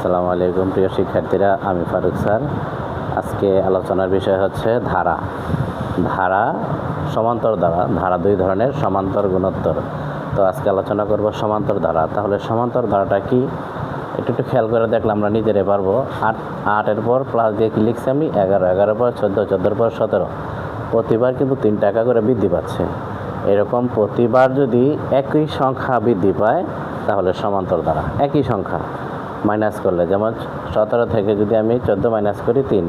আসসালামু আলাইকুম প্রিয় শিক্ষার্থীরা, আমি ফারুক স্যার। আজকে আলোচনার বিষয় হচ্ছে ধারা। ধারা, সমান্তর ধারা। ধারা দুই ধরনের, সমান্তর গুণোত্তর। তো আজকে আলোচনা করব সমান্তর ধারা। তাহলে সমান্তর ধারাটা কি একটু খেয়াল করে দেখলে আমরা নিজেরাই পারবো। 8 পর প্লাস দিয়ে কি লিখছি আমি 11, 11 পর 14, 14 পর 17। প্রতিবার কিন্তু 3 টাকা করে বৃদ্ধি পাচ্ছে। এরকম প্রতিবার যদি একই সংখ্যা বৃদ্ধি পায় তাহলে সমান্তর ধারা। একই সংখ্যা মাইনাস করলে, যেমন 17 থেকে যদি আমি 14 মাইনাস করি 3,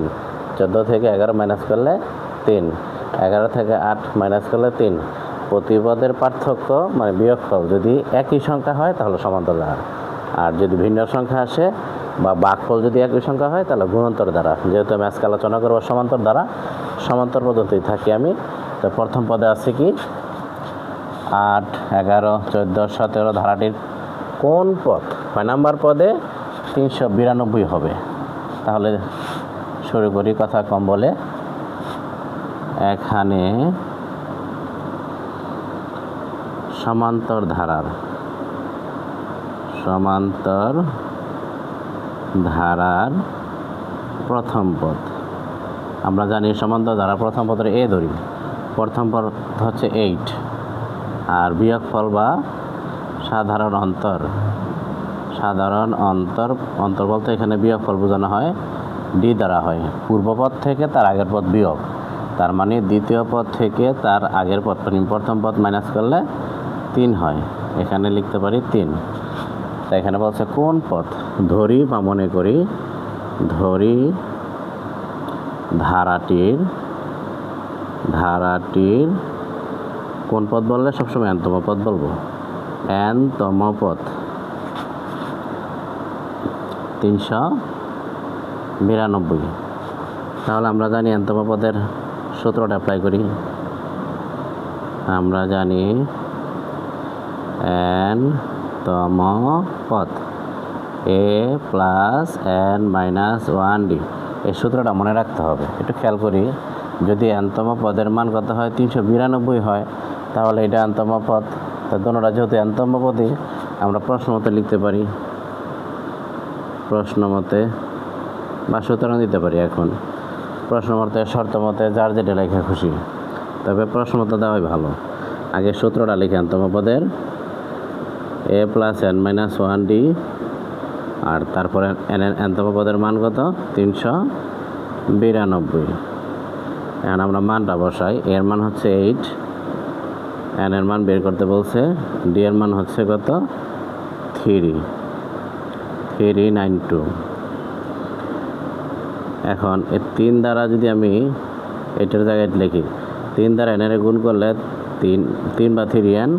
14 থেকে 11 মাইনাস করলে 3, 11 থেকে 8 মাইনাস করলে 3। প্রতিপদের পার্থক্য মানে বিয়োগফল যদি একই সংখ্যা হয় তাহলে সমান্তর ধারা। আর যদি ভিন্ন সংখ্যা আসে বা ভাগফল যদি একই সংখ্যা হয় তাহলে গুণোত্তর ধারা। যেহেতু আমি আজকে আলোচনা করবো সমান্তর ধারা, সমান্তর পদ্ধতি থাকি আমি। তো প্রথম পদে আছে কি 8, 11, 14, 17 ধারাটির কোন পদ, কয় নাম্বার পদে 392 হবে। তাহলে শুরু করি, কথা কম বলে। এখানে সমান্তর ধারার প্রথম পদ, আমরা জানি সমান্তর ধারা প্রথম পদের এ ধরি, প্রথম পদ হচ্ছে 8, আর বিয়োগফল বা সাধারণ অন্তর বলতে এখানে বিয়োগফল বোঝানো হয় ডি দ্বারা হয়। পূর্বপদ থেকে তার আগের পদ বিয়োগ, তার মানে দ্বিতীয় পদ থেকে তার আগের পদ প্রথম পদ মাইনাস করলে 3 হয়। এখানে লিখতে পারি 3। তাই এখানে বলছে কোন পদ ধরি বা মনে করি ধারাটির কোন পদ বললে সবসময় n তম পদ বলবো। n তম পদ 392। তাহলে আমরা জানি n তম পদের সূত্রটা অ্যাপ্লাই করি। আমরা জানি n তম পদ a plus n minus 1d। এই সূত্রটা মনে রাখতে হবে। একটু খেয়াল করি, যদি n তম পদের মান কত হয় 392 হয়, তাহলে এটা n তম পদ। তো দোনোটা যেহেতু n তম পদই, আমরা প্রশ্ন মতে লিখতে পারি, প্রশ্ন মতে বা সুতরাং দিতে পারি। এখন প্রশ্ন মতে, শর্ত মতে, যার যেটা লেখা খুশি, তবে প্রশ্ন মতে দেওয়াই ভালো। আগে সূত্রটা লিখে n তম পদের a plus n minus 1d, আর তারপরে n তম পদের মান কত 392। এখন আমরা মানটা বসাই। এর মান হচ্ছে 8, n এর মান বের করতে বলছে, d এর মান হচ্ছে কত 392। এখন এই 3 দ্বারা যদি আমি এটার জায়গায় লিখি, 3 দ্বারা n এর গুণ করলে 3 বা 3n,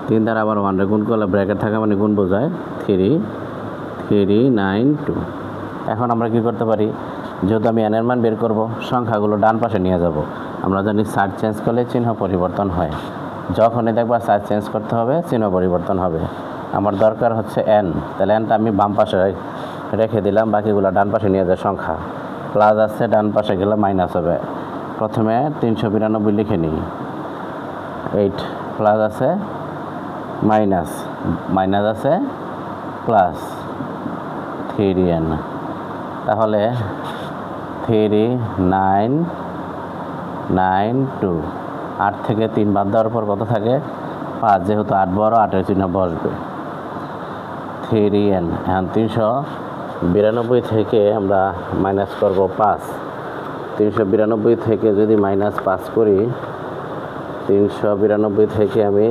3 দ্বারা আবার 1 গুণ করলে ব্র্যাকেট থাকা মানে গুণ বোঝায় 392। এখন আমরা কি করতে পারি, যেহেতু আমি n এর মান বের করব, সংখ্যাগুলো ডান পাশে নিয়ে যাব। আমরা জানি সাইড চেঞ্জ করলে চিহ্ন পরিবর্তন হয়। যখনই দেখবা সাইড চেঞ্জ করতে হবে চিহ্ন পরিবর্তন হবে। আমার দরকার হচ্ছে n, তাহলে nটা আমি বাম পাশে রেখে দিলাম, বাকিগুলো ডান পাশে নিয়ে যায়। সংখ্যা প্লাস আছে, ডান পাশে গেলে মাইনাস হবে। প্রথমে 392 লিখে নিই, 8 প্লাস আছে মাইনাস আছে প্লাস 3n। তাহলে 3992। 8 থেকে 3 বাদ দেওয়ার পর কত থাকে 5, যেহেতু 8 বড়, 8-এর চিহ্ন বসবে 3n। এখন 392 থেকে আমরা মাইনাস করব 5। 392 থেকে যদি মাইনাস 5 করি, 392 থেকে আমি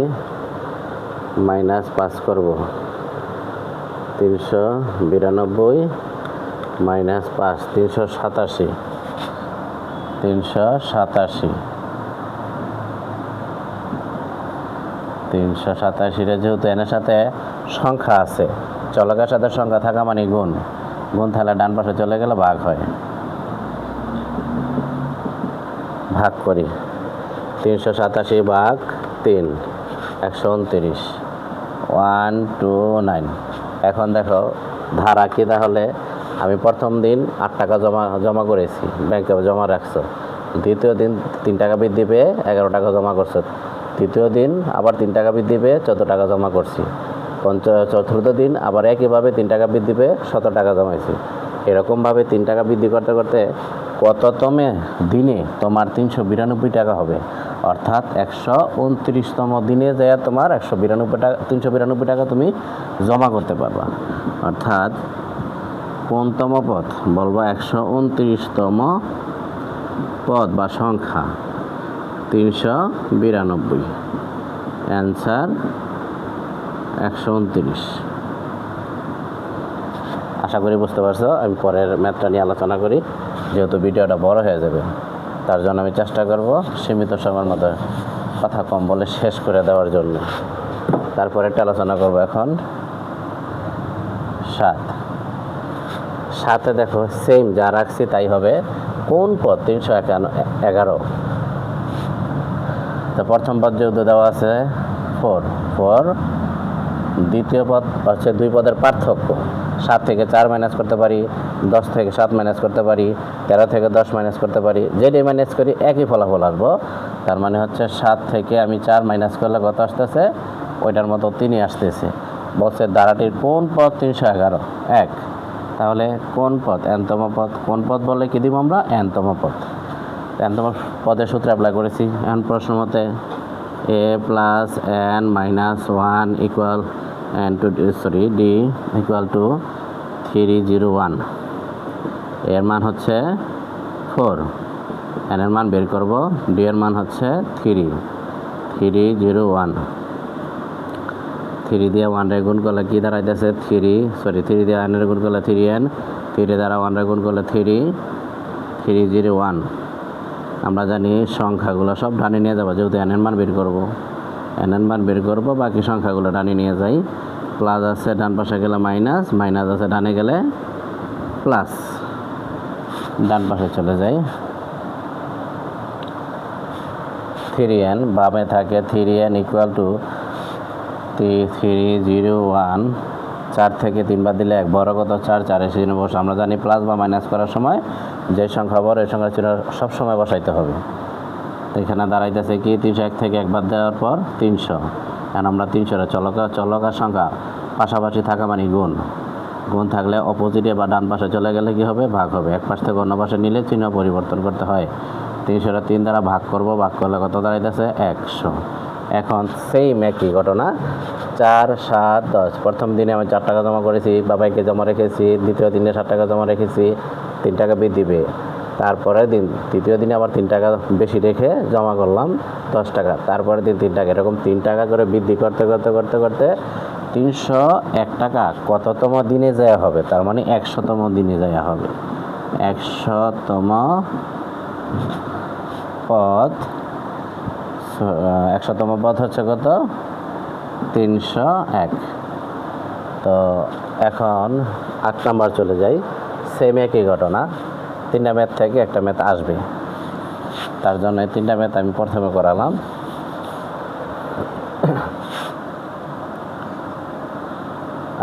মাইনাস 5 করব, 392 মাইনাস 5 387। 387 যেহেতু এর সাথে সংখ্যা আছে, চলকের সাথে সংখ্যা থাকা মানে গুণ থাকলে ডান পাশে চলে গেলে ভাগ হয়। ভাগ করি, 387 ভাগ 3, 129, 129। এখন দেখো ধারা কি, তাহলে আমি প্রথম দিন 8 টাকা জমা করেছি, ব্যাংকে জমা রাখছো। দ্বিতীয় দিন 3 টাকা বৃদ্ধি পেয়ে 11 টাকা জমা করছো। তৃতীয় দিন আবার 3 টাকা বৃদ্ধি পেয়ে 14 টাকা জমা করছি। চতুর্থ দিন আবার একইভাবে 3 টাকা বৃদ্ধি পেয়ে 17 টাকা জমাইছি। এরকমভাবে 3 টাকা বৃদ্ধি করতে করতে কততমে দিনে তোমার 392 টাকা হবে, অর্থাৎ 129তম দিনে যায় তোমার 392 টাকা তুমি জমা করতে পারবা। অর্থাৎ কোনতম পদ বলবো, 129তম পদ বা সংখ্যা 392, অ্যান্সার 129। আশা করি বুঝতে পারছো। আমি পরের ম্যাথটা নিয়ে আলোচনা করি, যেহেতু ভিডিওটা বড় হয়ে যাবে, তার জন্য আমি চেষ্টা করব সীমিত সময়ের মধ্যে কথা কম বলে শেষ করে দেওয়ার জন্য। তারপরে একটা আলোচনা করব এখন 7। দেখো সেম যা রাখছি তাই হবে। কোন পদ 311। তো প্রথম পদ যেহেতু দেওয়া আছে 4, দ্বিতীয় পদ হচ্ছে 2 পদের পার্থক্য। 7 থেকে 4 মাইনাস করতে পারি, 10 থেকে 7 মাইনাস করতে পারি, 13 থেকে 10 মাইনাস করতে পারি। যেটাই মাইনাস করি একই ফলাফল আসবো। তার মানে হচ্ছে 7 থেকে আমি 4 মাইনাস করলে কত আসতেছে, ওইটার মতো 3ই আসতেছে। বলছে ধারাটির কোন পদ 311? 1। তাহলে কোন পদ? nতম পদ। কোন পদ বলে কি দিব আমরা? nতম পদ। nতম পদের সূত্রে অ্যাপ্লাই করেছি। এখন প্রশ্ন মতে a plus n minus 1 equal d equal to 301। এর মান হচ্ছে 4, n এর মান বের করব, d এর মান হচ্ছে 301। 3 দিয়ে 1 রে গুণ করলে কি দাঁড়াইতেছে? 3 দিয়ে 1 রে গুণ করলে 3n, 3 দ্বারা 1 রে গুণ করলে 301। আমরা জানি সংখ্যাগুলো সব ডানে নিয়ে যাবো, যেহেতু n এর মান বের করব, বাকি সংখ্যাগুলো ডানে নিয়ে যাই। প্লাস আছে ডান পাশে গেলে মাইনাস, আছে ডানে গেলে প্লাস, ডান পাশে চলে যাই। 3n বামে থাকে, 3n ইকুয়াল টু 301। 4 থেকে 3 বাদ দিলে 1, বড় কত? 4 এসে বসে। আমরা জানি প্লাস বা মাইনাস করার সময় যে সংখ্যা বড় এই সংখ্যা চিহ্ন সবসময় বসাইতে হবে। এখানে দাঁড়াইতেছে কি? 301 থেকে 1 বাদ দেওয়ার পর 300। এখন আমরা 300 চলকার সংখ্যা পাশাপাশি থাকা মানে গুণ থাকলে অপোজিটে বা ডান পাশে চলে গেলে কি হবে? ভাগ হবে। এক পাশ থেকে অন্য পাশে নিলে চিহ্ন পরিবর্তন করতে হয়। 300 3 দ্বারা ভাগ করব, ভাগ করলে কত দাঁড়াইতেছে? 100। এখন সেম একই ঘটনা 4, 7, 10। প্রথম দিনে আমি 4 টাকা জমা করেছি, বাবাইকে জমা রেখেছি। দ্বিতীয় দিনে 7 টাকা জমা রেখেছি, 3 টাকা বৃদ্ধি পেয়ে। তারপরের দিন তৃতীয় দিনে আবার 3 টাকা বেশি রেখে জমা করলাম 10 টাকা। তারপরের দিন 3 টাকা, এরকম 3 টাকা করে বৃদ্ধি করতে 301 টাকা কততম দিনে যায় হবে? তার মানে 100তম দিনে যায় হবে। 100তম পদ, 100তম পদ হচ্ছে কত? 301। তো এখন 8 নাম্বার চলে যাই। সেম একই ঘটনা, 3টা ম্যাথ থেকে একটা ম্যাথ আসবে, তার জন্য এই 3টা ম্যাথ আমি প্রথমে করালাম।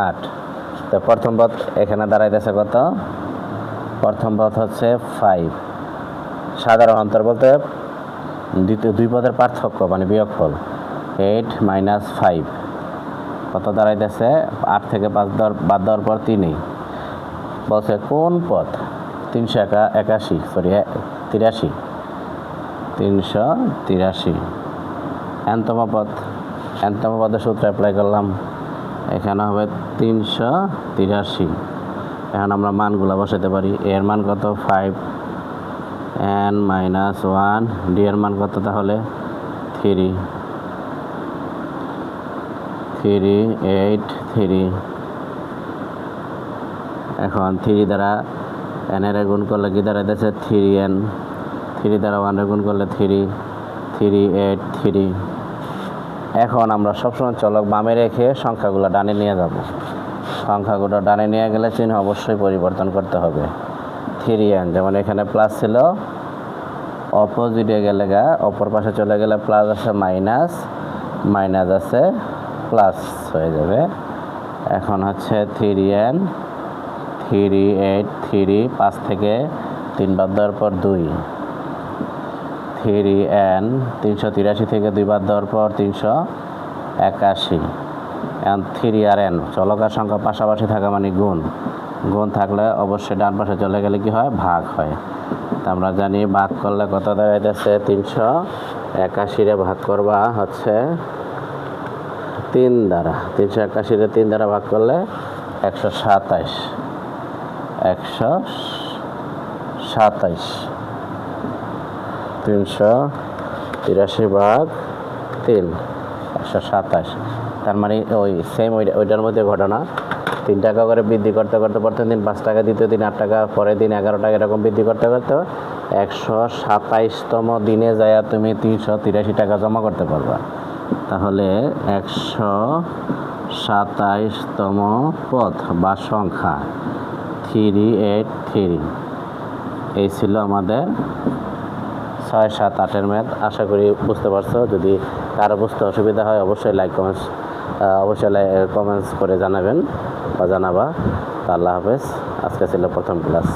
8। তো প্রথম পদ এখানে দাঁড়াইতেছে কত? প্রথম পদ হচ্ছে 5। সাধারণ অন্তর বলতে দ্বিতীয় 2 পদের পার্থক্য মানে বিয়োগফল। 8 মাইনাস 5 কত দাঁড়াইতেছে? 8 থেকে 5 বাদ দেওয়ার পর 3। বলছে কোন পদ 383 nতম পদ। nতম পদের সূত্র অ্যাপ্লাই করলাম, এখানে হবে 383। এখন আমরা মানগুলো বসাতে পারি। এর মান কত? 5, n মাইনাস 1, d এর মান কত তাহলে? 383। এখন 3 দ্বারা n এর গুণ করলে কি দাঁড়াইতেছে? 3n। 3 দ্বারা 1 এর গুণ করলে 383। এখন আমরা সবসময় চলক বামে রেখে সংখ্যাগুলো ডানে নিয়ে যাব। সংখ্যাগুলো ডানে নিয়ে গেলে চিহ্ন অবশ্যই পরিবর্তন করতে হবে। 3n যেমন এখানে প্লাস ছিল, অপোজিটে গেলে অপর পাশে চলে গেলে প্লাস আছে মাইনাস আছে প্লাস হয়ে যাবে। এখন হচ্ছে 3n 383, 5 থেকে 3 বাদ দেওয়ার পর 2। 3n 383 থেকে 2 বাদ দেওয়ার পর 381। এখন 3 আর n চলকের সংখ্যা পাশাপাশি থাকা মানে গুণ, গুণ থাকলে অবশ্যই ডান পাশে চলে গেলে কি হয়, ভাগ হয়। তা আমরা জানি ভাগ করলে কত দাঁড়াইতেছে, 381 ভাগ করবা হচ্ছে 3 দ্বারা, 381 3 দ্বারা ভাগ করলে 127, 383 ভাগ 3, 127। তার মানে ওই সেম ওইটার মধ্যে ঘটনা, 3 টাকা করে বৃদ্ধি করতে করতে প্রথম দিন 5 টাকা, দ্বিতীয় দিন 8 টাকা, পরের দিন 11 টাকা, এরকম বৃদ্ধি করতে করতে 127তম দিনে যায় তুমি 383 টাকা জমা করতে পারবা। তাহলে 127তম পদ বা সংখ্যা 383। এই ছিল আমাদের 6, 7, 8-এর ম্যাথ। আশা করি বুঝতে পারছো। যদি কারো বুঝতে অসুবিধা হয় অবশ্যই কমেন্টস করে জানাবেন বা জানাবা। আল্লাহ হাফেজ। আজকে ছিল প্রথম ক্লাস।